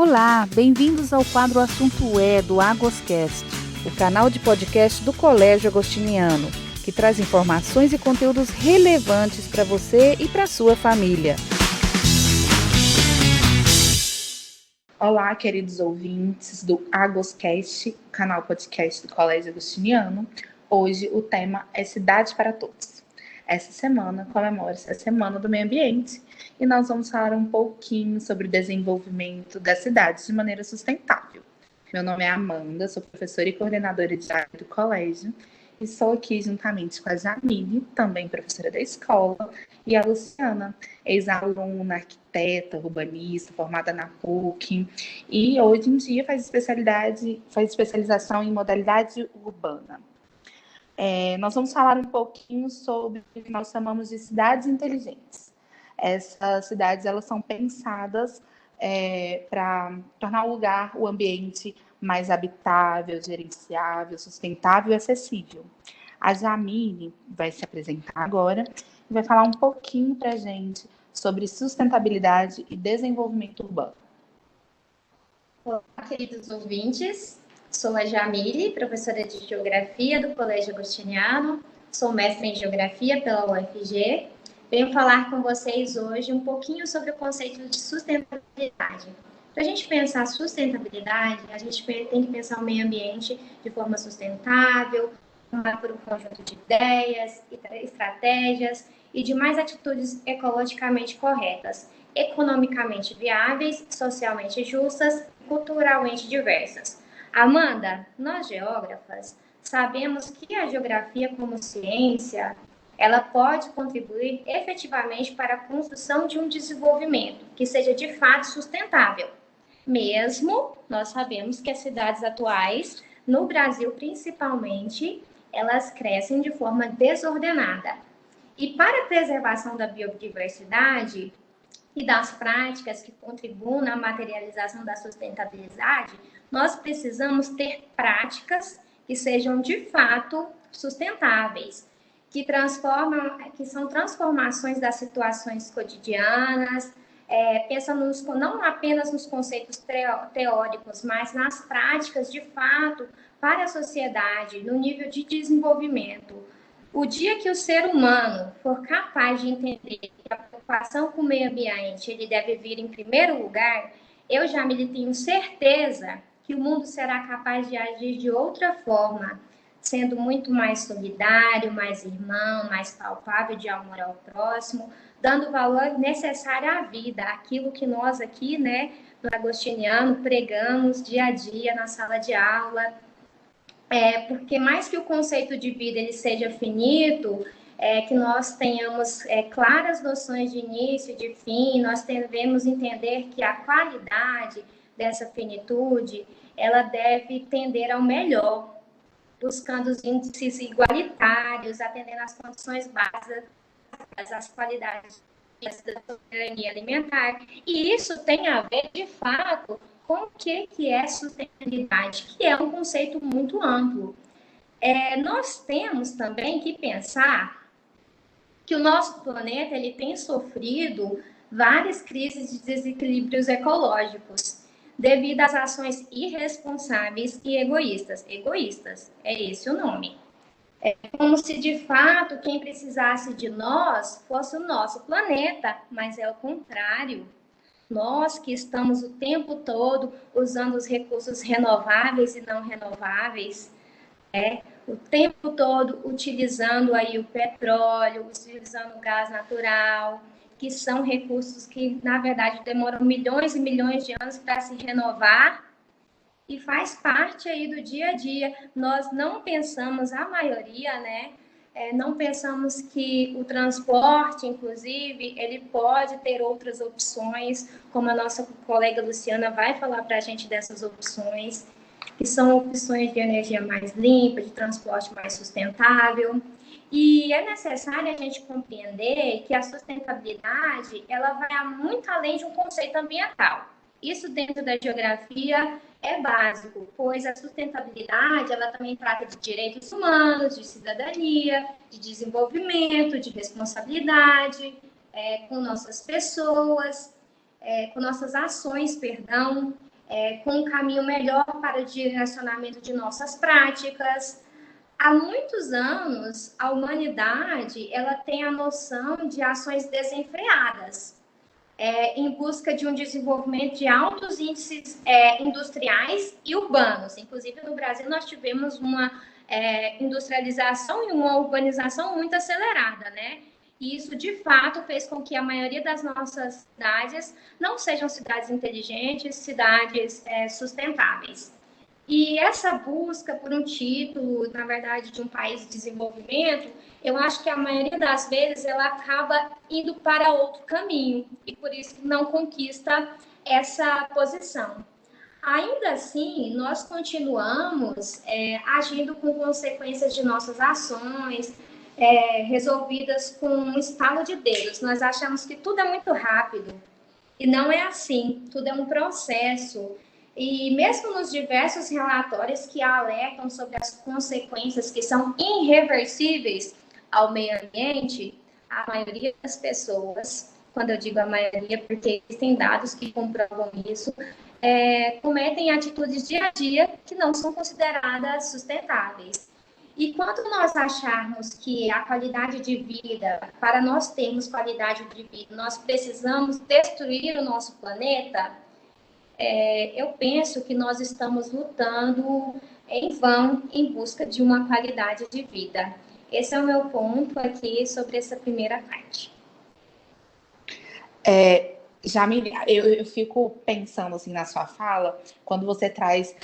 Olá, bem-vindos ao quadro Assunto É do Agoscast, o canal de podcast do Colégio Agostiniano, que traz informações e conteúdos relevantes para você e para sua família. Olá, queridos ouvintes do Agoscast, canal podcast do Colégio Agostiniano. Hoje o tema é Cidade para Todos. Essa semana comemora-se a Semana do Meio Ambiente e nós vamos falar um pouquinho sobre o desenvolvimento das cidades de maneira sustentável. Meu nome é Amanda, sou professora e coordenadora de área do colégio e sou aqui juntamente com a Jamile, também professora da escola, e a Luciana, ex-aluna, arquiteta, urbanista, formada na PUC, e hoje em dia faz especialização em modalidade urbana. Nós vamos falar um pouquinho sobre o que nós chamamos de cidades inteligentes. Essas cidades elas são pensadas para tornar o ambiente mais habitável, gerenciável, sustentável e acessível. A Jamile vai se apresentar agora e vai falar um pouquinho para a gente sobre sustentabilidade e desenvolvimento urbano. Olá, queridos ouvintes. Sou a Jamile, professora de Geografia do Colégio Agostiniano. Sou mestre em Geografia pela UFG. Venho falar com vocês hoje um pouquinho sobre o conceito de sustentabilidade. Para a gente pensar sustentabilidade, a gente tem que pensar o meio ambiente de forma sustentável, por um conjunto de ideias, estratégias e demais atitudes ecologicamente corretas, economicamente viáveis, socialmente justas e culturalmente diversas. Amanda, nós geógrafas sabemos que a geografia como ciência, ela pode contribuir efetivamente para a construção de um desenvolvimento que seja de fato sustentável. Mesmo nós sabemos que as cidades atuais, no Brasil principalmente, elas crescem de forma desordenada. E para a preservação da biodiversidade e das práticas que contribuem na materialização da sustentabilidade, nós precisamos ter práticas que sejam de fato sustentáveis, que são transformações das situações cotidianas, pensando não apenas nos conceitos teóricos, mas nas práticas de fato para a sociedade, no nível de desenvolvimento. O dia que o ser humano for capaz de entender que a preocupação com o meio ambiente ele deve vir em primeiro lugar, eu, Jamile, tenho certeza que o mundo será capaz de agir de outra forma, sendo muito mais solidário, mais irmão, mais palpável de amor ao próximo, dando o valor necessário à vida, aquilo que nós aqui, no Agostiniano, pregamos dia a dia na sala de aula. Porque mais que o conceito de vida ele seja finito, que nós tenhamos claras noções de início e de fim, nós devemos entender que a qualidade dessa finitude, ela deve tender ao melhor, buscando os índices igualitários, atendendo às condições básicas, às qualidades da soberania alimentar. E isso tem a ver, de fato, com o que é sustentabilidade, que é um conceito muito amplo. Nós temos também que pensar que o nosso planeta ele tem sofrido várias crises de desequilíbrios ecológicos devido às ações irresponsáveis e egoístas. Egoístas, é esse o nome. É como se, de fato, quem precisasse de nós fosse o nosso planeta, mas é o contrário. Nós que estamos o tempo todo usando os recursos renováveis e não renováveis, o tempo todo utilizando aí o petróleo, utilizando o gás natural, que são recursos que, na verdade, demoram milhões e milhões de anos para se renovar e faz parte aí do dia a dia. Nós não pensamos, a maioria, não pensamos que o transporte, inclusive, ele pode ter outras opções, como a nossa colega Luciana vai falar para a gente dessas opções, que são opções de energia mais limpa, de transporte mais sustentável. E é necessário a gente compreender que a sustentabilidade ela vai muito além de um conceito ambiental. Isso dentro da geografia é básico, pois a sustentabilidade ela também trata de direitos humanos, de cidadania, de desenvolvimento, de responsabilidade com nossas pessoas, com nossas ações, com um caminho melhor para o direcionamento de nossas práticas. Há muitos anos, a humanidade ela tem a noção de ações desenfreadas, em busca de um desenvolvimento de altos índices industriais e urbanos. Inclusive, no Brasil, nós tivemos uma industrialização e uma urbanização muito acelerada, né? E isso, de fato, fez com que a maioria das nossas cidades não sejam cidades inteligentes, cidades sustentáveis. E essa busca por um título, na verdade, de um país de desenvolvimento, eu acho que a maioria das vezes ela acaba indo para outro caminho e por isso não conquista essa posição. Ainda assim, nós continuamos agindo com consequências de nossas ações, resolvidas com um estalo de dedos. Nós achamos que tudo é muito rápido e não é assim, tudo é um processo. E mesmo nos diversos relatórios que alertam sobre as consequências que são irreversíveis ao meio ambiente, a maioria das pessoas, quando eu digo a maioria, porque existem dados que comprovam isso, cometem atitudes dia a dia que não são consideradas sustentáveis. E quando nós acharmos que a qualidade de vida, para nós termos qualidade de vida, nós precisamos destruir o nosso planeta, eu penso que nós estamos lutando em vão em busca de uma qualidade de vida. Esse é o meu ponto aqui sobre essa primeira parte. Jamile, eu fico pensando assim na sua fala, quando você traz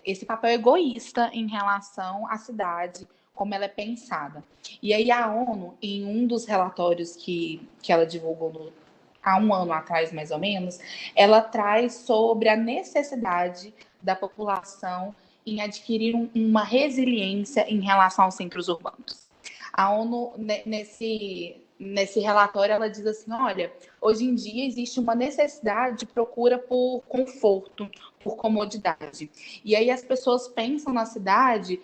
esse papel egoísta em relação à cidade, como ela é pensada. E aí a ONU, em um dos relatórios que ela divulgou há um ano atrás, mais ou menos, ela traz sobre a necessidade da população em adquirir uma resiliência em relação aos centros urbanos. A ONU, nesse relatório, ela diz assim, olha, hoje em dia existe uma necessidade de procura por conforto, por comodidade. E aí as pessoas pensam na cidade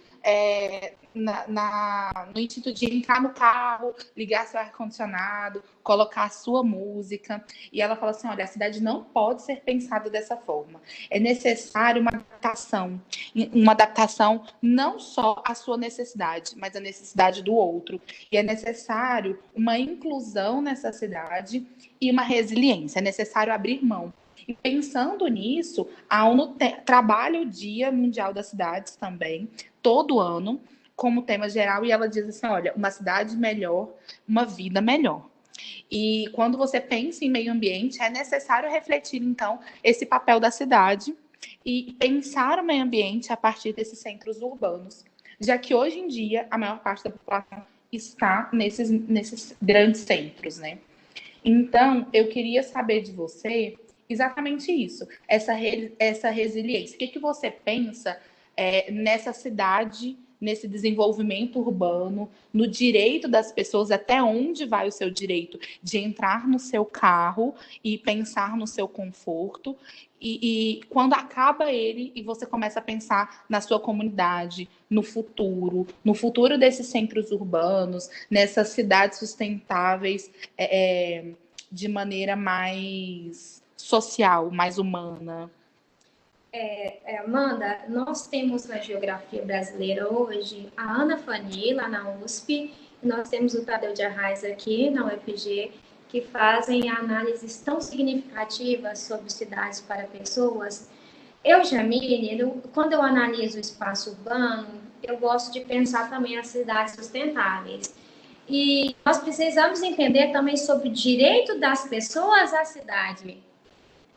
no intuito de entrar no carro, ligar seu ar-condicionado, colocar a sua música. E ela fala assim, olha, a cidade não pode ser pensada dessa forma. É necessário uma adaptação não só à sua necessidade, mas à necessidade do outro. E é necessário uma inclusão nessa cidade e uma resiliência. É necessário abrir mão. E pensando nisso, a ONU trabalha o Dia Mundial das Cidades também, todo ano, como tema geral, e ela diz assim, olha, uma cidade melhor, uma vida melhor. E quando você pensa em meio ambiente, é necessário refletir, então, esse papel da cidade e pensar o meio ambiente a partir desses centros urbanos, já que hoje em dia a maior parte da população está nesses grandes centros, né? Então, eu queria saber de você exatamente isso, essa resiliência. O que você pensa nessa cidade, nesse desenvolvimento urbano, no direito das pessoas, até onde vai o seu direito de entrar no seu carro e pensar no seu conforto, e quando acaba ele e você começa a pensar na sua comunidade, no futuro desses centros urbanos, nessas cidades sustentáveis, de maneira mais social, mais humana. Amanda, nós temos na geografia brasileira hoje a Ana Fani, lá na USP, e nós temos o Tadeu de Arraes aqui na UFG, que fazem análises tão significativas sobre cidades para pessoas. Eu, Jamile, quando eu analiso o espaço urbano, eu gosto de pensar também as cidades sustentáveis. E nós precisamos entender também sobre o direito das pessoas à cidade.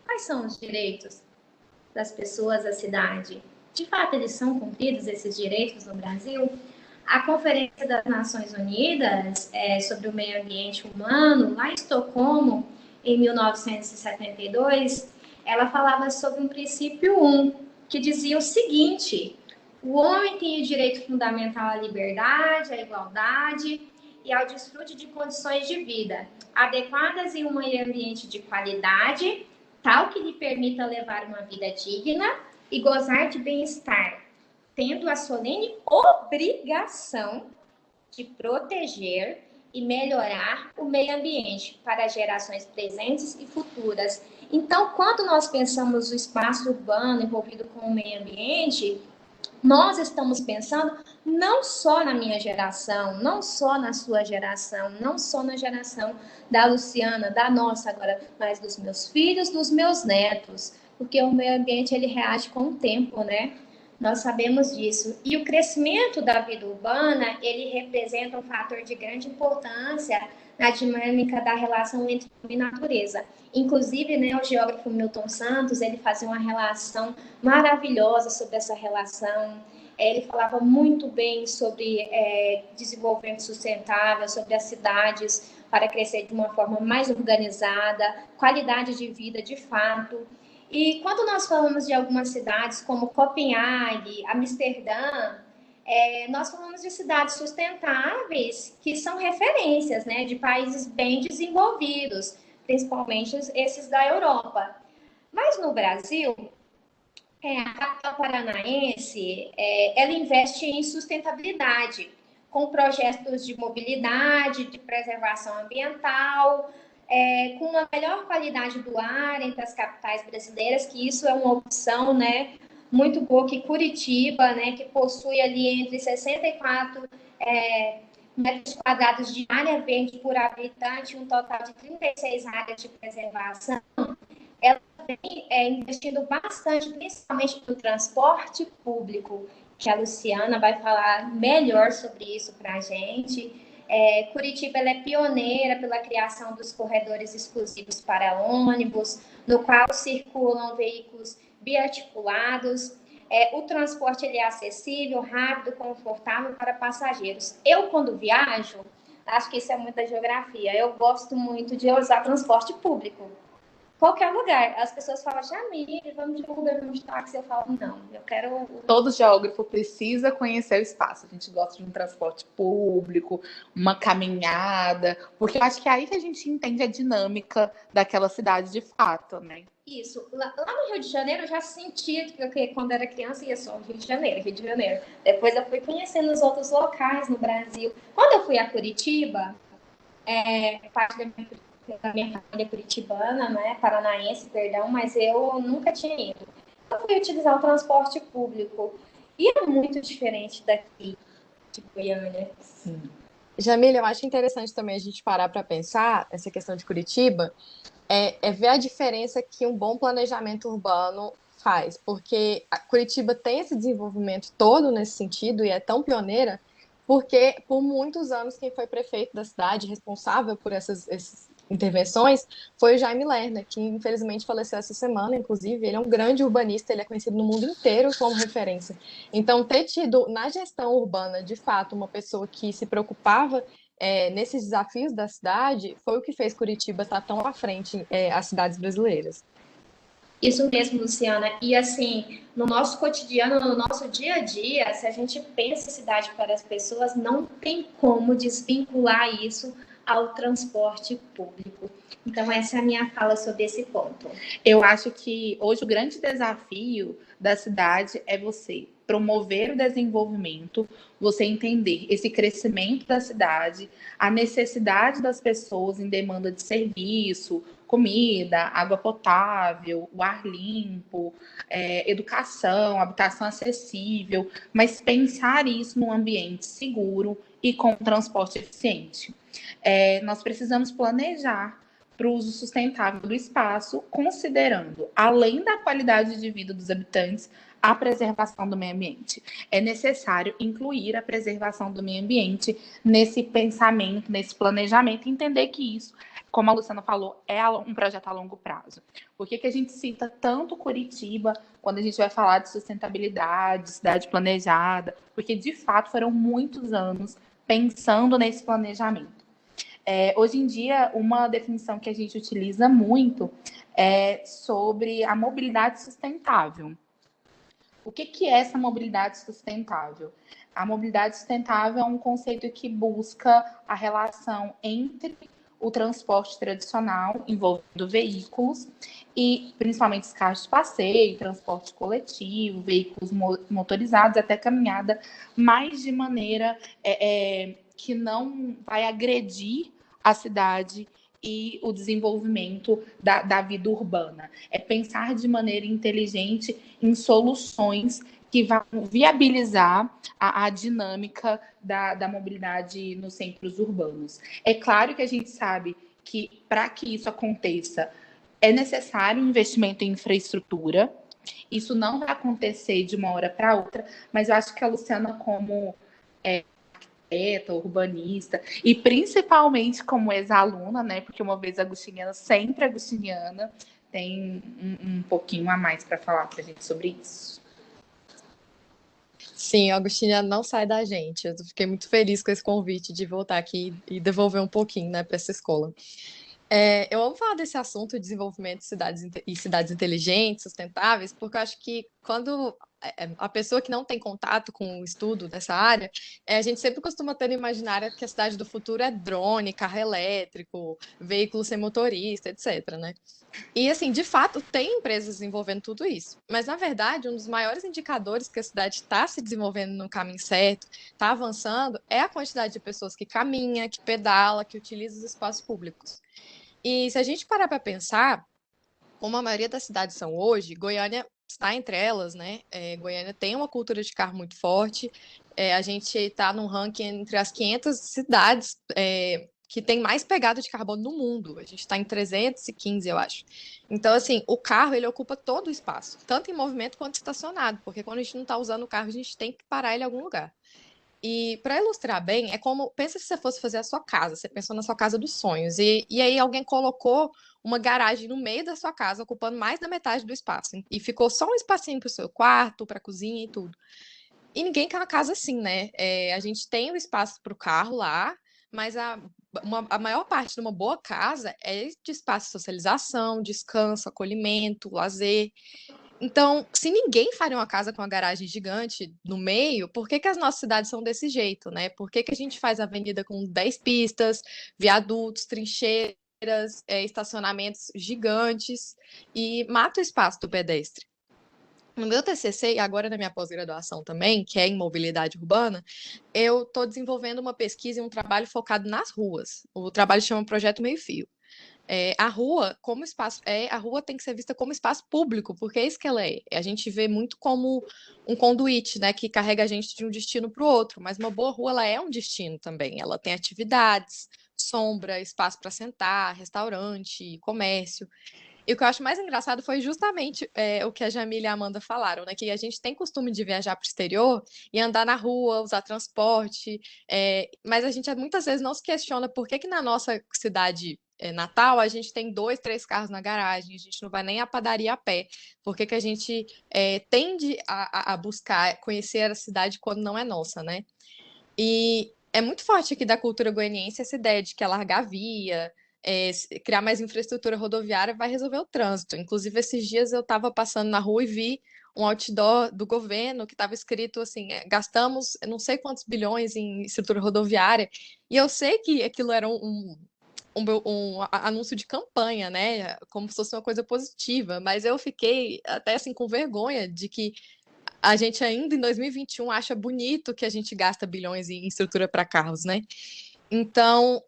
Quais são os direitos das pessoas à cidade? De fato, eles são cumpridos, esses direitos, no Brasil? A Conferência das Nações Unidas sobre o Meio Ambiente Humano, lá em Estocolmo, em 1972, ela falava sobre um princípio 1, que dizia o seguinte: o homem tem o direito fundamental à liberdade, à igualdade e ao desfrute de condições de vida adequadas em um meio ambiente de qualidade, tal que lhe permita levar uma vida digna e gozar de bem-estar, tendo a solene obrigação de proteger e melhorar o meio ambiente para gerações presentes e futuras. Então, quando nós pensamos no espaço urbano envolvido com o meio ambiente, nós estamos pensando não só na minha geração, não só na sua geração, não só na geração da Luciana, da nossa agora, mas dos meus filhos, dos meus netos, porque o meio ambiente ele reage com o tempo, né? Nós sabemos disso. E o crescimento da vida urbana, ele representa um fator de grande importância na dinâmica da relação entre homem e natureza. Inclusive, né, o geógrafo Milton Santos, ele fazia uma relação maravilhosa sobre essa relação. Ele falava muito bem sobre desenvolvimento sustentável, sobre as cidades para crescer de uma forma mais organizada, qualidade de vida de fato. E quando nós falamos de algumas cidades como Copenhague, Amsterdã, nós falamos de cidades sustentáveis que são referências, né, de países bem desenvolvidos, principalmente esses da Europa. Mas no Brasil, a capital paranaense, ela investe em sustentabilidade, com projetos de mobilidade, de preservação ambiental, com uma melhor qualidade do ar entre as capitais brasileiras, que isso é uma opção, né, muito boa, que Curitiba, né, que possui ali entre 64 metros quadrados de área verde por habitante, um total de 36 áreas de preservação, ela vem investindo bastante, principalmente no transporte público, que a Luciana vai falar melhor sobre isso para a gente. Curitiba ela é pioneira pela criação dos corredores exclusivos para ônibus, no qual circulam veículos biarticulados. O transporte ele é acessível, rápido, confortável para passageiros. Eu, quando viajo, acho que isso é muita geografia, eu gosto muito de usar transporte público. Qualquer lugar. As pessoas falam, Jamile, vamos de Uber, vamos de táxi. Eu falo, não, eu quero... Todo geógrafo precisa conhecer o espaço. A gente gosta de um transporte público, uma caminhada, porque eu acho que é aí que a gente entende a dinâmica daquela cidade de fato, né? Isso. Lá no Rio de Janeiro, eu já sentia que quando era criança ia só Rio de Janeiro, Rio de Janeiro. Depois eu fui conhecendo os outros locais no Brasil. Quando eu fui a Curitiba, parte da minha família curitibana, né, paranaense, perdão, mas eu nunca tinha ido. Eu fui utilizar o transporte público e é muito diferente daqui de Goiânia. Sim. Jamília, eu acho interessante também a gente parar para pensar essa questão de Curitiba, ver a diferença que um bom planejamento urbano faz, porque a Curitiba tem esse desenvolvimento todo nesse sentido e é tão pioneira, porque por muitos anos quem foi prefeito da cidade, responsável por essas intervenções, foi o Jaime Lerner, que infelizmente faleceu essa semana, inclusive. Ele é um grande urbanista, ele é conhecido no mundo inteiro como referência. Então, ter tido na gestão urbana, de fato, uma pessoa que se preocupava nesses desafios da cidade, foi o que fez Curitiba estar tão à frente às cidades brasileiras. Isso mesmo, Luciana. E assim, no nosso cotidiano, no nosso dia a dia, se a gente pensa em cidade para as pessoas, não tem como desvincular isso ao transporte público. Então, essa é a minha fala sobre esse ponto. Eu acho que hoje o grande desafio da cidade é você promover o desenvolvimento, você entender esse crescimento da cidade, a necessidade das pessoas em demanda de serviço, comida, água potável, o ar limpo, educação, habitação acessível, mas pensar isso num ambiente seguro e com transporte eficiente. Nós precisamos planejar para o uso sustentável do espaço, considerando, além da qualidade de vida dos habitantes, a preservação do meio ambiente. É necessário incluir a preservação do meio ambiente nesse pensamento, nesse planejamento, e entender que isso, como a Luciana falou, é um projeto a longo prazo. Por que a gente cita tanto Curitiba quando a gente vai falar de sustentabilidade, cidade planejada? Porque, de fato, foram muitos anos pensando nesse planejamento. Hoje em dia, uma definição que a gente utiliza muito é sobre a mobilidade sustentável. O que é essa mobilidade sustentável? A mobilidade sustentável é um conceito que busca a relação entre o transporte tradicional, envolvendo veículos, e principalmente os carros de passeio, transporte coletivo, veículos motorizados, até caminhada, mas de maneira que não vai agredir a cidade e o desenvolvimento da vida urbana. É pensar de maneira inteligente em soluções que vão viabilizar a dinâmica da mobilidade nos centros urbanos. É claro que a gente sabe que, para que isso aconteça, é necessário um investimento em infraestrutura. Isso não vai acontecer de uma hora para outra, mas eu acho que a Luciana, como arquiteta, urbanista, e principalmente como ex-aluna, né? Porque uma vez agostiniana, sempre agostiniana, tem um pouquinho a mais para falar para a gente sobre isso. Sim, a Agostinha não sai da gente. Eu fiquei muito feliz com esse convite de voltar aqui e devolver um pouquinho, né, para essa escola. Eu amo falar desse assunto de desenvolvimento de cidades inteligentes, sustentáveis, porque eu acho que quando a pessoa que não tem contato com o estudo dessa área, a gente sempre costuma ter no imaginário que a cidade do futuro é drone, carro elétrico, veículo sem motorista, etc, né? E, assim, de fato, tem empresas desenvolvendo tudo isso. Mas, na verdade, um dos maiores indicadores que a cidade está se desenvolvendo no caminho certo, está avançando, é a quantidade de pessoas que caminha, que pedala, que utiliza os espaços públicos. E se a gente parar para pensar, como a maioria das cidades são hoje, Goiânia está entre elas, né? Goiânia tem uma cultura de carro muito forte. A gente está num ranking entre as 500 cidades que tem mais pegada de carbono no mundo. A gente está em 315, eu acho. Então, assim, o carro, ele ocupa todo o espaço, tanto em movimento quanto estacionado, porque quando a gente não está usando o carro, a gente tem que parar ele em algum lugar. E para ilustrar bem, é como, pensa se você fosse fazer a sua casa, você pensou na sua casa dos sonhos, e aí alguém colocou uma garagem no meio da sua casa, ocupando mais da metade do espaço, e ficou só um espacinho para o seu quarto, para a cozinha e tudo. E ninguém quer uma casa assim, né? A gente tem o espaço para o carro lá, mas a maior parte de uma boa casa é de espaço de socialização, descanso, acolhimento, lazer. Então, se ninguém faria uma casa com uma garagem gigante no meio, por que que as nossas cidades são desse jeito, né? Por que que a gente faz avenida com 10 pistas, viadutos, trincheiras, estacionamentos gigantes e mata o espaço do pedestre? No meu TCC, e agora na minha pós-graduação também, que é em mobilidade urbana, eu estou desenvolvendo uma pesquisa e um trabalho focado nas ruas. O trabalho chama Projeto Meio Fio. A rua, como espaço, a rua tem que ser vista como espaço público, porque é isso que ela é. A gente vê muito como um conduíte, né, que carrega a gente de um destino para o outro, mas uma boa rua, ela é um destino também. Ela tem atividades, sombra, espaço para sentar, restaurante, comércio. E o que eu acho mais engraçado foi justamente o que a Jamila e a Amanda falaram, né? Que a gente tem costume de viajar para o exterior e andar na rua, usar transporte, mas a gente muitas vezes não se questiona por que que na nossa cidade natal a gente tem 2, 3 carros na garagem, a gente não vai nem à padaria a pé, por que que a gente tende a buscar conhecer a cidade quando não é nossa, né? E é muito forte aqui da cultura goianiense essa ideia de que alargar a via, criar mais infraestrutura rodoviária vai resolver o trânsito. Inclusive, esses dias eu estava passando na rua e vi um outdoor do governo que estava escrito assim: gastamos não sei quantos bilhões em estrutura rodoviária. E eu sei que aquilo era um anúncio de campanha, né? Como se fosse uma coisa positiva, mas eu fiquei até assim com vergonha de que a gente ainda em 2021 acha bonito que a gente gasta bilhões em estrutura para carros, né? Então,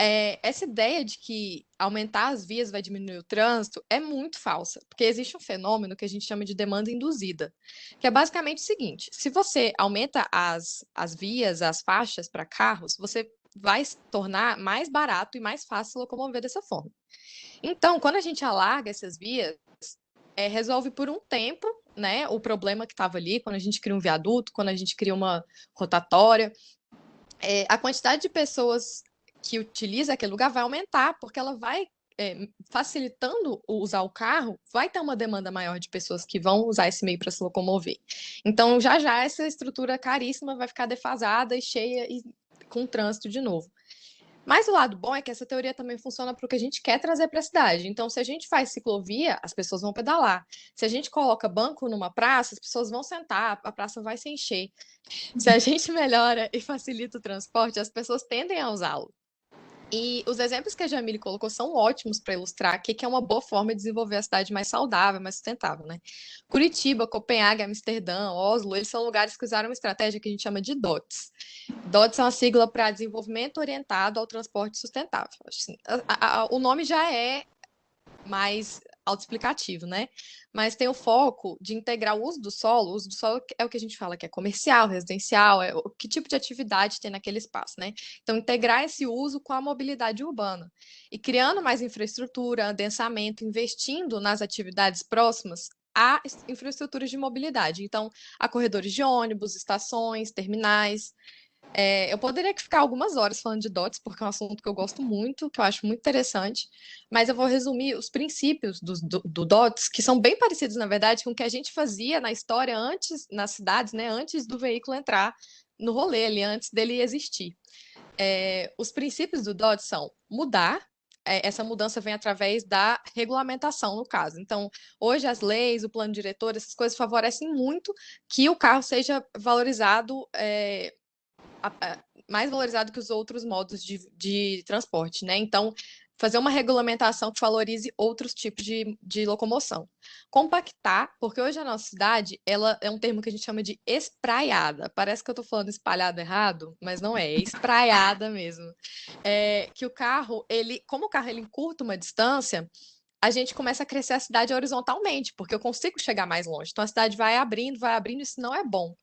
essa ideia de que aumentar as vias vai diminuir o trânsito é muito falsa, porque existe um fenômeno que a gente chama de demanda induzida, que é basicamente o seguinte: se você aumenta as vias, as faixas para carros, você vai se tornar mais barato e mais fácil locomover dessa forma. Então, quando a gente alarga essas vias, resolve por um tempo, né, o problema que estava ali, quando a gente cria um viaduto, quando a gente cria uma rotatória, a quantidade de pessoas que utiliza aquele lugar vai aumentar, porque ela vai facilitando usar o carro, vai ter uma demanda maior de pessoas que vão usar esse meio para se locomover. Então, já já essa estrutura caríssima vai ficar defasada e cheia e com trânsito de novo. Mas o lado bom é que essa teoria também funciona para o que a gente quer trazer para a cidade. Então, se a gente faz ciclovia, as pessoas vão pedalar. Se a gente coloca banco numa praça, as pessoas vão sentar, a praça vai se encher. Se a gente melhora e facilita o transporte, as pessoas tendem a usá-lo. E os exemplos que a Jamile colocou são ótimos para ilustrar o que é uma boa forma de desenvolver a cidade mais saudável, mais sustentável, né? Curitiba, Copenhague, Amsterdã, Oslo, eles são lugares que usaram uma estratégia que a gente chama de DOTS. DOTS é uma sigla para Desenvolvimento Orientado ao Transporte Sustentável. Assim, o nome já é mais autoexplicativo, né? Mas tem o foco de integrar o uso do solo. O uso do solo é o que a gente fala que é comercial, residencial, é o que tipo de atividade tem naquele espaço, né? Então, integrar esse uso com a mobilidade urbana e criando mais infraestrutura, adensamento, investindo nas atividades próximas a infraestruturas de mobilidade. Então, a corredores de ônibus, estações, terminais. Eu poderia ficar algumas horas falando de DOTS, porque é um assunto que eu gosto muito, que eu acho muito interessante, mas eu vou resumir os princípios do DOTS, que são bem parecidos, na verdade, com o que a gente fazia na história antes, nas cidades, né, antes do veículo entrar no rolê ali, antes dele existir. Os princípios do DOTS são mudar. Essa mudança vem através da regulamentação, no caso. Então, hoje as leis, o plano diretor, essas coisas favorecem muito que o carro seja valorizado, mais valorizado que os outros modos de transporte, né? Então, fazer uma regulamentação que valorize outros tipos de locomoção. Compactar, porque hoje a nossa cidade, ela é um termo que a gente chama de espraiada. Parece que eu estou falando espalhado errado, mas não é espraiada mesmo. Que o carro, como o carro ele encurta uma distância, a gente começa a crescer a cidade horizontalmente, porque eu consigo chegar mais longe. Então a cidade vai abrindo, isso não é bom.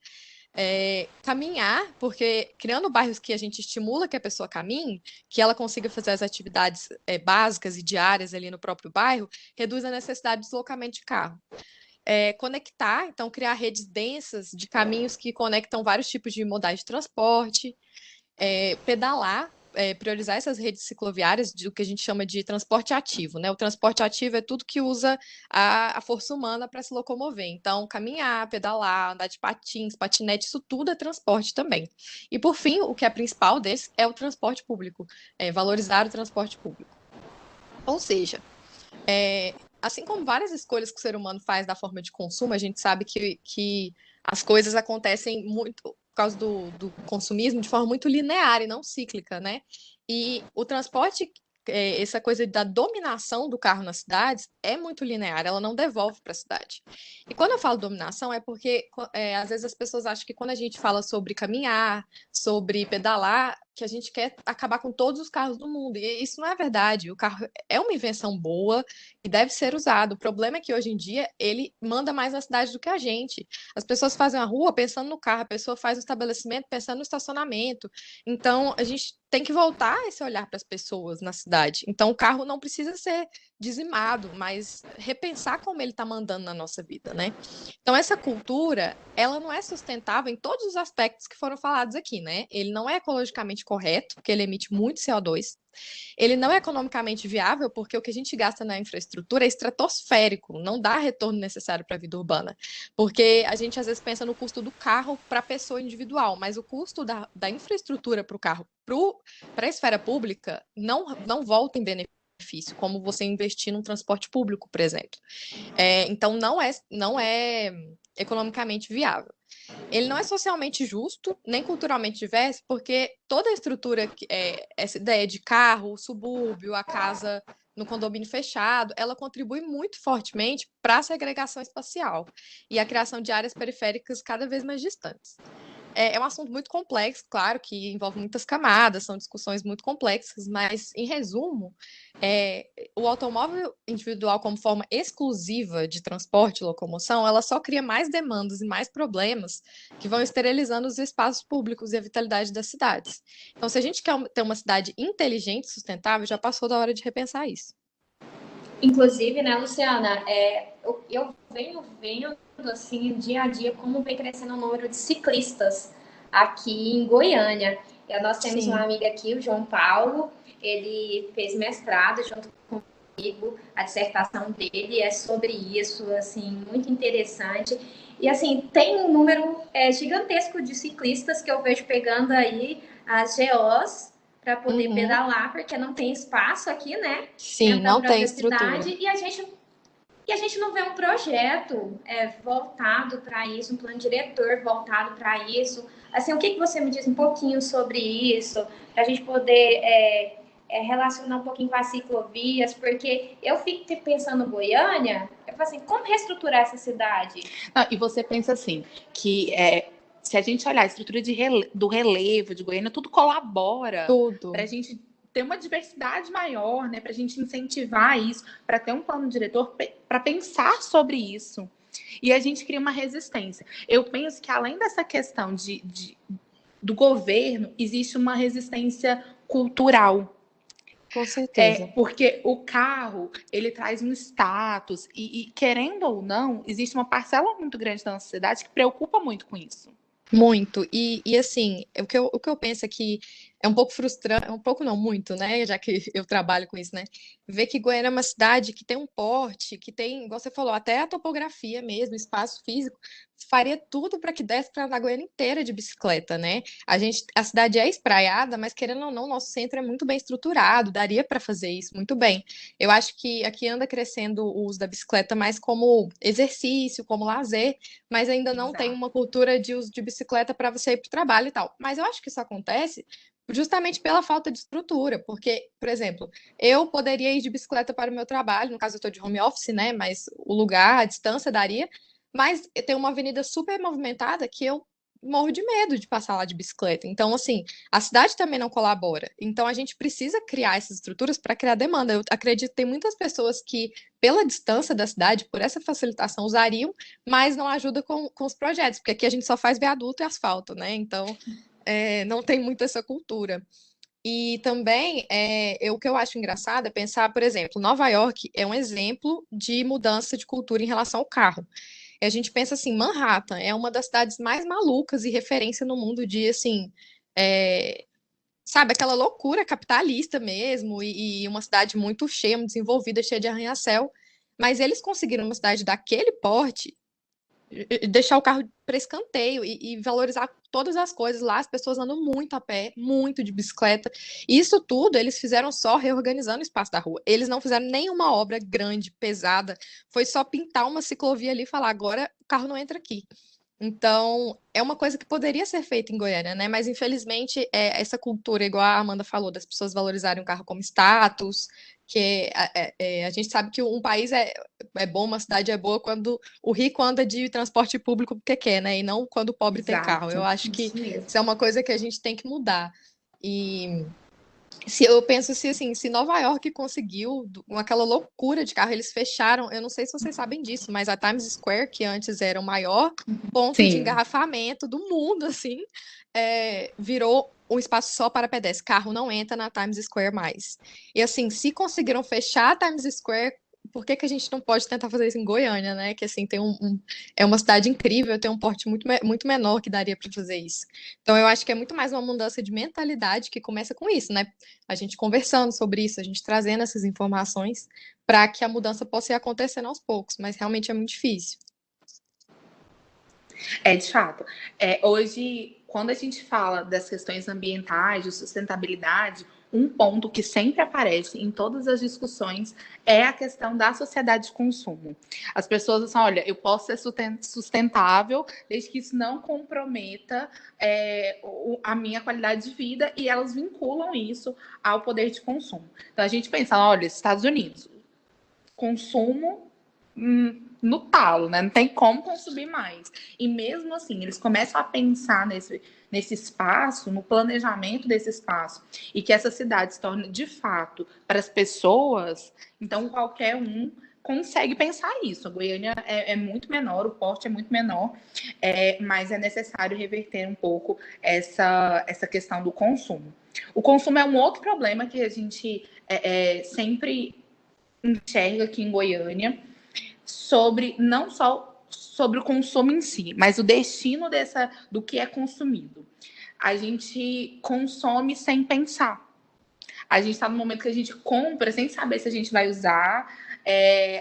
Caminhar, porque criando bairros que a gente estimula que a pessoa caminhe, que ela consiga fazer as atividades básicas e diárias ali no próprio bairro, reduz a necessidade de deslocamento de carro. Conectar, então criar redes densas de caminhos que conectam vários tipos de modais de transporte. Pedalar, priorizar essas redes cicloviárias do que a gente chama de transporte ativo, né? O transporte ativo é tudo que usa a força humana para se locomover. Então, caminhar, pedalar, andar de patins, patinete, isso tudo é transporte também. E, por fim, o que é principal desse é o transporte público, valorizar o transporte público. Ou seja, assim como várias escolhas que o ser humano faz da forma de consumo, a gente sabe que as coisas acontecem muito por causa do consumismo de forma muito linear e não cíclica, né? E o transporte, essa coisa da dominação do carro nas cidades é muito linear, ela não devolve para a cidade. E quando eu falo dominação é porque às vezes as pessoas acham que quando a gente fala sobre caminhar, sobre pedalar, que a gente quer acabar com todos os carros do mundo. E isso não é verdade. O carro é uma invenção boa e deve ser usado. O problema é que hoje em dia ele manda mais na cidade do que a gente. As pessoas fazem a rua pensando no carro, a pessoa faz o estabelecimento pensando no estacionamento. Então a gente tem que voltar esse olhar para as pessoas na cidade. Então o carro não precisa ser dizimado, mas repensar como ele está mandando na nossa vida, né? Então essa cultura, ela não é sustentável em todos os aspectos que foram falados aqui, né? Ele não é ecologicamente correto, porque ele emite muito CO2. Ele não é economicamente viável, porque o que a gente gasta na infraestrutura é estratosférico, não dá retorno necessário para a vida urbana. Porque a gente às vezes pensa no custo do carro para a pessoa individual, mas o custo da infraestrutura para o carro, para a esfera pública, não volta em benefício, como você investir num transporte público, por exemplo. Então, não é economicamente viável. Ele não é socialmente justo, nem culturalmente diverso, porque toda a estrutura, essa ideia de carro, o subúrbio, a casa no condomínio fechado, ela contribui muito fortemente para a segregação espacial e a criação de áreas periféricas cada vez mais distantes. É um assunto muito complexo, claro, que envolve muitas camadas, são discussões muito complexas, mas, em resumo, o automóvel individual como forma exclusiva de transporte e locomoção, ela só cria mais demandas e mais problemas que vão esterilizando os espaços públicos e a vitalidade das cidades. Então, se a gente quer ter uma cidade inteligente e sustentável, já passou da hora de repensar isso. Inclusive, né, Luciana, eu venho vendo, assim, dia a dia, como vem crescendo o número de ciclistas aqui em Goiânia. Nós temos uma amiga aqui, o João Paulo, ele fez mestrado junto comigo, a dissertação dele é sobre isso, assim, muito interessante. E, assim, tem um número gigantesco de ciclistas que eu vejo pegando aí as GOs para poder pedalar, porque não tem espaço aqui, né? Sim, não tem estrutura. Cidade, e a gente não vê um projeto voltado para isso, um plano diretor voltado para isso. Assim, o que você me diz um pouquinho sobre isso, para a gente poder relacionar um pouquinho com as ciclovias, porque eu fico pensando Goiânia, eu falo assim, como reestruturar essa cidade? Não, e você pensa assim, que se a gente olhar a estrutura do relevo de Goiânia, tudo colabora para a Tudo. gente ter uma diversidade maior, né? Para a gente incentivar isso, para ter um plano diretor para pensar sobre isso. E a gente cria uma resistência. Eu penso que além dessa questão do governo, existe uma resistência cultural. Com certeza. Porque o carro, ele traz um status, e querendo ou não, existe uma parcela muito grande da nossa sociedade que preocupa muito com isso. Muito. E assim, o que eu penso é que é um pouco frustrante, um pouco não, muito, né? Já que eu trabalho com isso, né? Ver que Goiânia é uma cidade que tem um porte, que tem, igual você falou, até a topografia mesmo, espaço físico, faria tudo para que desse para andar a Goiânia inteira de bicicleta, né? A cidade é espraiada, mas querendo ou não, nosso centro é muito bem estruturado, daria para fazer isso muito bem. Eu acho que aqui anda crescendo o uso da bicicleta mais como exercício, como lazer, mas ainda não tem Exato. uma cultura de uso de bicicleta para você ir para o trabalho e tal. Mas eu acho que isso acontece justamente pela falta de estrutura, porque, por exemplo, eu poderia ir de bicicleta para o meu trabalho, no caso eu estou de home office, né? Mas o lugar, a distância daria, mas tem uma avenida super movimentada que eu morro de medo de passar lá de bicicleta. Então, assim, a cidade também não colabora. Então, a gente precisa criar essas estruturas para criar demanda. Eu acredito que tem muitas pessoas que, pela distância da cidade, por essa facilitação, usariam, mas não ajuda com os projetos, porque aqui a gente só faz viaduto e asfalto, né? Então, não tem muito essa cultura. E também, o que eu acho engraçado é pensar, por exemplo, Nova York é um exemplo de mudança de cultura em relação ao carro. E a gente pensa assim, Manhattan é uma das cidades mais malucas e referência no mundo de, assim, é, sabe, aquela loucura capitalista mesmo, e uma cidade muito cheia, muito desenvolvida, cheia de arranha-céu. Mas eles conseguiram uma cidade daquele porte deixar o carro para escanteio e valorizar todas as coisas lá. As pessoas andam muito a pé, muito de bicicleta. E isso tudo eles fizeram só reorganizando o espaço da rua. Eles não fizeram nenhuma obra grande, pesada. Foi só pintar uma ciclovia ali e falar: agora o carro não entra aqui. Então, é uma coisa que poderia ser feita em Goiânia, né? Mas infelizmente, essa cultura, igual a Amanda falou, das pessoas valorizarem o carro como status, que a gente sabe que um país é bom, uma cidade é boa quando o rico anda de transporte público porque quer, né? E não quando o pobre tem carro. Eu Exato, acho que Isso mesmo. isso é uma coisa que a gente tem que mudar. E se eu penso se assim, se Nova York conseguiu com aquela loucura de carro, eles fecharam, eu não sei se vocês sabem disso, mas a Times Square, que antes era o maior ponto de sim. engarrafamento do mundo, assim, virou um espaço só para pedestres. Carro não entra na Times Square mais. E assim, se conseguiram fechar a Times Square, por que que a gente não pode tentar fazer isso em Goiânia, né? Que assim, é uma cidade incrível, tem um porte muito menor que daria para fazer isso. Então, eu acho que é muito mais uma mudança de mentalidade que começa com isso, né? A gente conversando sobre isso, a gente trazendo essas informações para que a mudança possa ir acontecendo aos poucos, mas realmente é muito difícil. De fato. Hoje, quando a gente fala das questões ambientais, de sustentabilidade, um ponto que sempre aparece em todas as discussões é a questão da sociedade de consumo. As pessoas dizem, olha, eu posso ser sustentável desde que isso não comprometa a minha qualidade de vida, e elas vinculam isso ao poder de consumo. Então a gente pensa, olha, Estados Unidos, consumo no talo, né? Não tem como consumir mais. E mesmo assim, eles começam a pensar nesse espaço, no planejamento desse espaço, e que essa cidade se torne de fato para as pessoas, então qualquer um consegue pensar isso. A Goiânia é muito menor, o porte é muito menor, mas é necessário reverter um pouco essa questão do consumo. O consumo é um outro problema que a gente sempre enxerga aqui em Goiânia, sobre não só sobre o consumo em si, mas o destino do que é consumido. A gente consome sem pensar. A gente está no momento que a gente compra sem saber se a gente vai usar.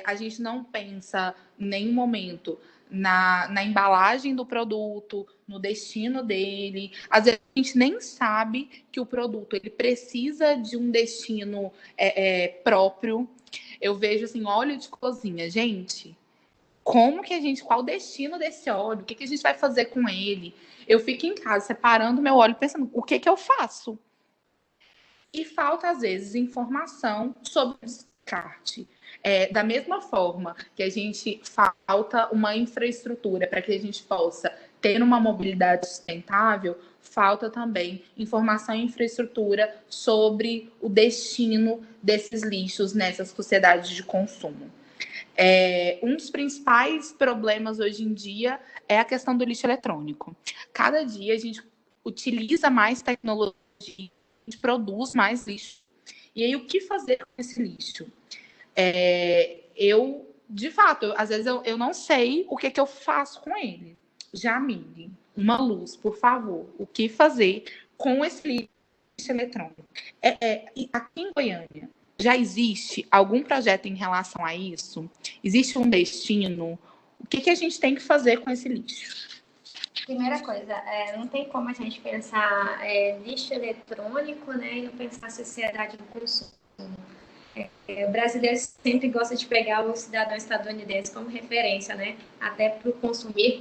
A gente não pensa em nenhum momento na embalagem do produto, no destino dele. Às vezes a gente nem sabe que o produto ele precisa de um destino próprio. Eu vejo assim, óleo de cozinha, gente. Qual o destino desse óleo? O que a gente vai fazer com ele? Eu fico em casa separando meu óleo pensando, o que eu faço? e falta, às vezes, informação sobre o descarte. Da mesma forma que a gente falta uma infraestrutura para que a gente possa ter uma mobilidade sustentável, falta também informação e infraestrutura sobre o destino desses lixos nessas sociedades de consumo. Um dos principais problemas hoje em dia é a questão do lixo eletrônico. Cada dia a gente utiliza mais tecnologia, a gente produz mais lixo. E aí, o que fazer com esse lixo? De fato, às vezes eu não sei o que eu faço com ele. Jamile, uma luz, por favor. O que fazer com esse lixo eletrônico? Aqui em Goiânia, já existe algum projeto em relação a isso? Existe um destino? O que a gente tem que fazer com esse lixo? Primeira coisa, não tem como a gente pensar lixo eletrônico, né, e não pensar sociedade do consumo. O brasileiro sempre gosta de pegar o cidadão estadunidense como referência, né? Até para o consumir,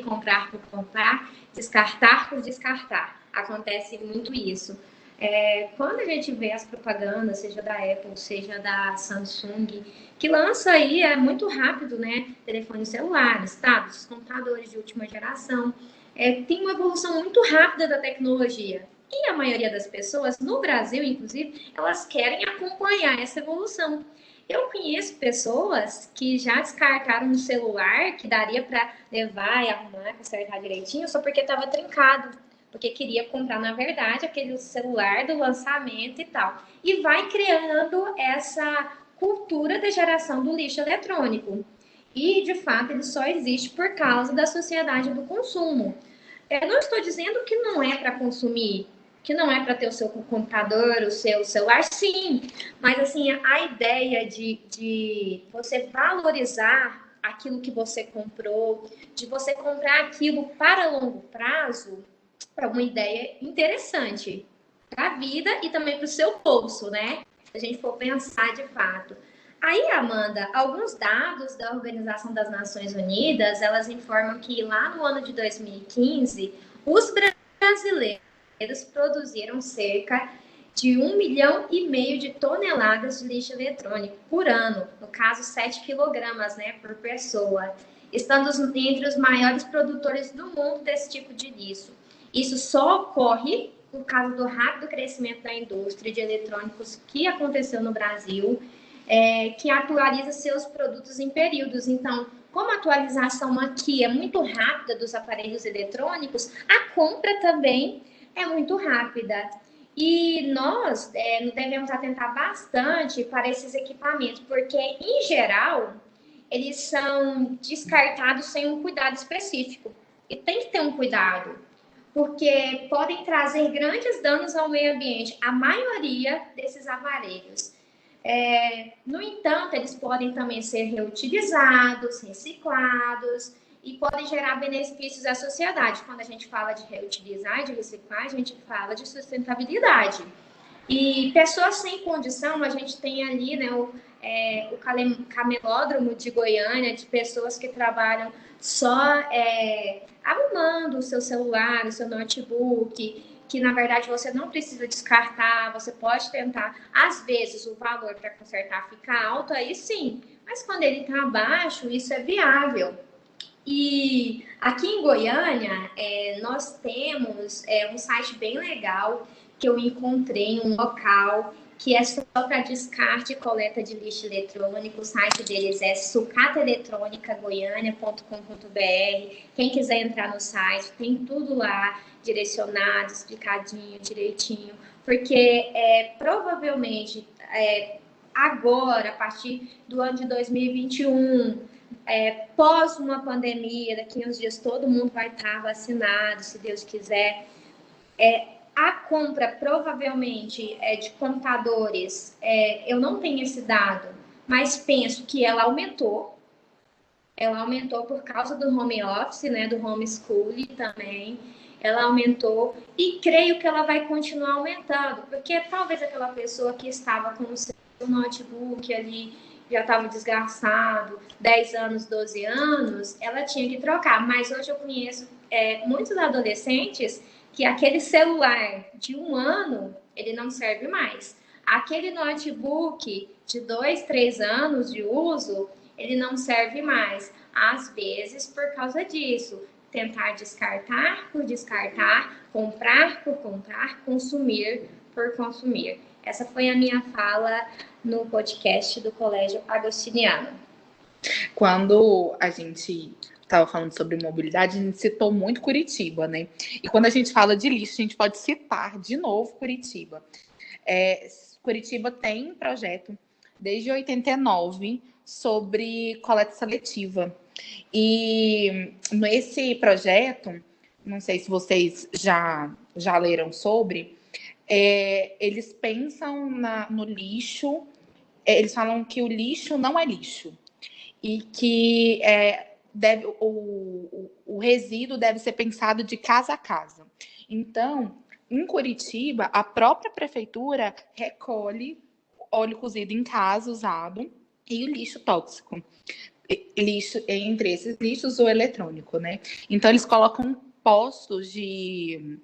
comprar por comprar, descartar por descartar. Acontece muito isso. Quando a gente vê as propagandas, seja da Apple, seja da Samsung, que lança aí muito rápido, né? Telefones celulares, tablets, computadores de última geração. Tem uma evolução muito rápida da tecnologia. E a maioria das pessoas, no Brasil, inclusive, elas querem acompanhar essa evolução. Eu conheço pessoas que já descartaram um celular que daria para levar e arrumar, consertar direitinho, só porque estava trincado. Porque queria comprar, na verdade, aquele celular do lançamento e tal. E vai criando essa cultura de geração do lixo eletrônico. E, de fato, ele só existe por causa da sociedade do consumo. Eu não estou dizendo que não é para consumir, que não é para ter o seu computador, o seu celular, sim. Mas, assim, a ideia de você valorizar aquilo que você comprou, de você comprar aquilo para longo prazo, é uma ideia interessante para a vida e também para o seu bolso, né? Se a gente for pensar de fato. Aí, Amanda, alguns dados da Organização das Nações Unidas, elas informam que lá no ano de 2015, os brasileiros produziram cerca de 1,5 milhão de toneladas de lixo eletrônico por ano, no caso 7 quilogramas, né, por pessoa, estando entre os maiores produtores do mundo desse tipo de lixo. Isso só ocorre por causa do rápido crescimento da indústria de eletrônicos que aconteceu no Brasil, que atualiza seus produtos em períodos. Então, como a atualização aqui é muito rápida dos aparelhos eletrônicos, a compra também é muito rápida. E nós devemos atentar bastante para esses equipamentos, porque, em geral, eles são descartados sem um cuidado específico. E tem que ter um cuidado, porque podem trazer grandes danos ao meio ambiente, a maioria desses aparelhos. No entanto, eles podem também ser reutilizados, reciclados e podem gerar benefícios à sociedade. Quando a gente fala de reutilizar e de reciclar, a gente fala de sustentabilidade. E pessoas sem condição, a gente tem ali, né, o camelódromo de Goiânia, de pessoas que trabalham só arrumando o seu celular, o seu notebook, que na verdade você não precisa descartar, você pode tentar, às vezes o valor para consertar fica alto, aí sim, mas quando ele está baixo, isso é viável. E aqui em Goiânia, nós temos um site bem legal que eu encontrei, um local que é só para descarte e coleta de lixo eletrônico. O site deles é sucataeletronicagoiania.com.br. Quem quiser entrar no site, tem tudo lá direcionado, explicadinho, direitinho, porque provavelmente agora, a partir do ano de 2021, pós uma pandemia, daqui a uns dias todo mundo vai estar vacinado, se Deus quiser, a compra provavelmente de computadores, eu não tenho esse dado, mas penso que ela aumentou por causa do home office, né, do homeschooling também, ela aumentou e creio que ela vai continuar aumentando, porque talvez aquela pessoa que estava com o seu notebook ali, já estava desgastado, 10 anos, 12 anos, ela tinha que trocar. Mas hoje eu conheço muitos adolescentes que aquele celular de 1 ano ele não serve mais. Aquele notebook de 2, 3 anos de uso, ele não serve mais. Às vezes, por causa disso, tentar descartar por descartar, comprar por comprar, consumir por consumir. Essa foi a minha fala no podcast do Colégio Agostiniano. Quando a gente estava falando sobre mobilidade, a gente citou muito Curitiba, né? E quando a gente fala de lixo, a gente pode citar de novo Curitiba. Curitiba tem um projeto desde 89 sobre coleta seletiva. E nesse projeto, não sei se vocês já leram sobre, eles pensam no lixo, eles falam que o lixo não é lixo e que o resíduo deve ser pensado de casa a casa. Então, em Curitiba, a própria prefeitura recolhe óleo cozido em casa usado e o lixo tóxico. Lixo, entre esses lixos, o eletrônico, né? Então, eles colocam postos de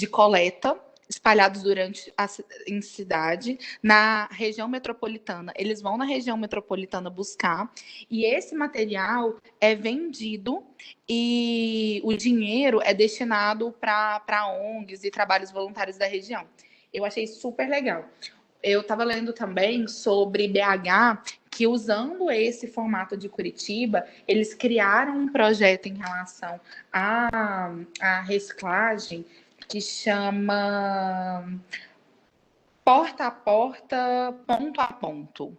coleta espalhados em cidade, na região metropolitana. Eles vão na região metropolitana buscar, e esse material é vendido e o dinheiro é destinado para ONGs e trabalhos voluntários da região. Eu achei super legal. Eu estava lendo também sobre BH, que usando esse formato de Curitiba, eles criaram um projeto em relação à reciclagem que chama Porta a Porta, Ponto a Ponto.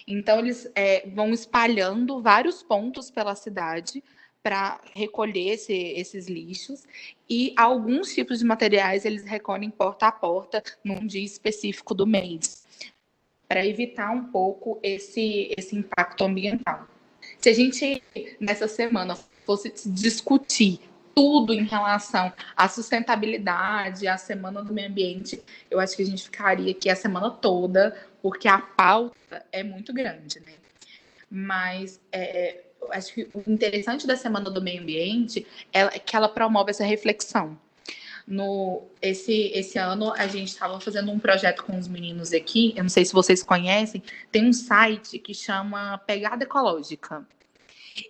Então, eles vão espalhando vários pontos pela cidade para recolher esses lixos, e alguns tipos de materiais eles recolhem porta a porta num dia específico do mês, para evitar um pouco esse impacto ambiental. Se a gente, nessa semana, fosse discutir tudo em relação à sustentabilidade, à Semana do Meio Ambiente, eu acho que a gente ficaria aqui a semana toda, porque a pauta é muito grande, né? Mas eu acho que o interessante da Semana do Meio Ambiente é que ela promove essa reflexão. Esse ano a gente estava fazendo um projeto com os meninos aqui, eu não sei se vocês conhecem, tem um site que chama Pegada Ecológica.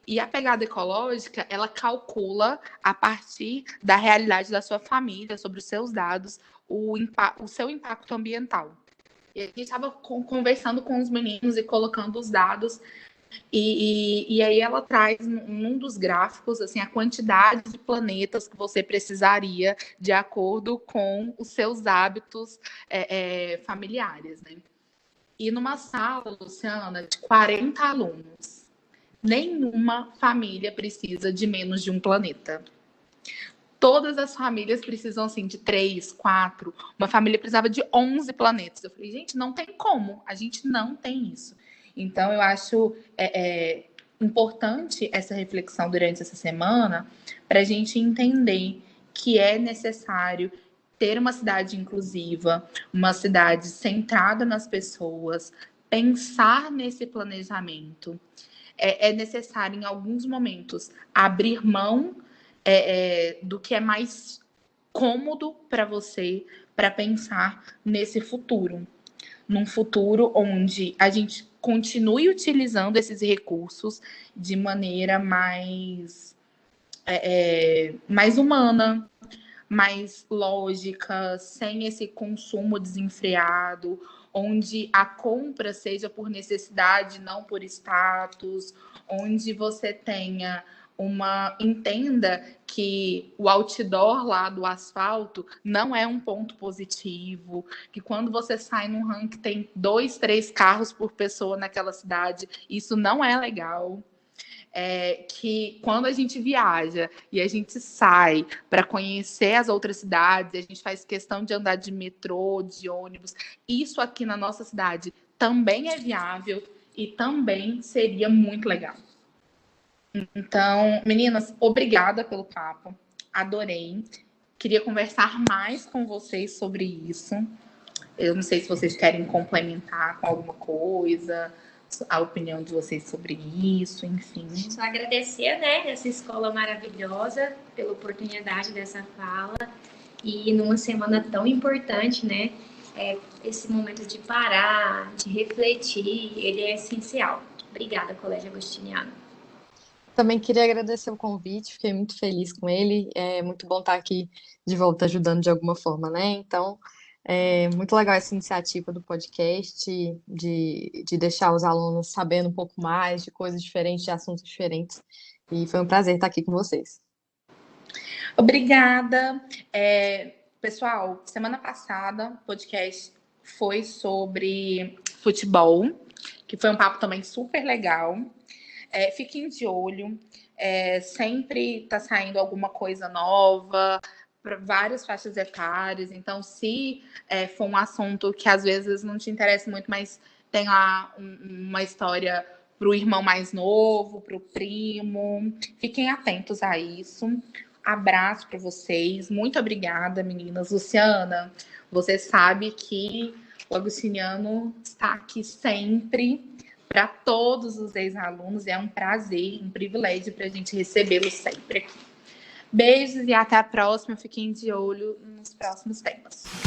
E a pegada ecológica, ela calcula, a partir da realidade da sua família, sobre os seus dados, o seu impacto ambiental. E a gente estava conversando com os meninos e colocando os dados, e aí ela traz, num dos gráficos, assim, a quantidade de planetas que você precisaria de acordo com os seus hábitos familiares, né? E numa sala, Luciana, de 40 alunos, nenhuma família precisa de menos de um planeta. Todas as famílias precisam, assim, de 3, 4. Uma família precisava de 11 planetas. Eu falei, gente, não tem como. A gente não tem isso. Então, eu acho importante essa reflexão durante essa semana para a gente entender que é necessário ter uma cidade inclusiva, uma cidade centrada nas pessoas, pensar nesse planejamento. É necessário, em alguns momentos, abrir mão do que é mais cômodo para você, para pensar nesse futuro. Num futuro onde a gente continue utilizando esses recursos de maneira mais humana, mais lógica, sem esse consumo desenfreado, onde a compra seja por necessidade, não por status, onde você tenha entenda que o outdoor lá do asfalto não é um ponto positivo, que quando você sai num ranking tem 2, 3 carros por pessoa naquela cidade, isso não é legal. Que quando a gente viaja e a gente sai para conhecer as outras cidades, a gente faz questão de andar de metrô, de ônibus, isso aqui na nossa cidade também é viável e também seria muito legal. Então, meninas, obrigada pelo papo, adorei. Queria conversar mais com vocês sobre isso. Eu não sei se vocês querem complementar com alguma coisa, a opinião de vocês sobre isso, enfim. Só agradecer, né, essa escola maravilhosa pela oportunidade dessa fala e numa semana tão importante, né, esse momento de parar, de refletir, ele é essencial. Obrigada, Colégio Agostiniano. Também queria agradecer o convite, fiquei muito feliz com ele. É muito bom estar aqui de volta ajudando de alguma forma, né? Então, é muito legal essa iniciativa do podcast, de deixar os alunos sabendo um pouco mais de coisas diferentes, de assuntos diferentes. E foi um prazer estar aqui com vocês. Obrigada. Pessoal, semana passada o podcast foi sobre futebol, que foi um papo também super legal. Fiquem de olho, sempre está saindo alguma coisa nova para várias faixas etárias. Então, se for um assunto que às vezes não te interessa muito, mas tem lá uma história para o irmão mais novo, para o primo, fiquem atentos a isso. Abraço para vocês. Muito obrigada, meninas. Luciana, você sabe que o Agostiniano está aqui sempre para todos os ex-alunos. É um prazer, um privilégio para a gente recebê-los sempre aqui. Beijos e até a próxima. Fiquem de olho nos próximos temas.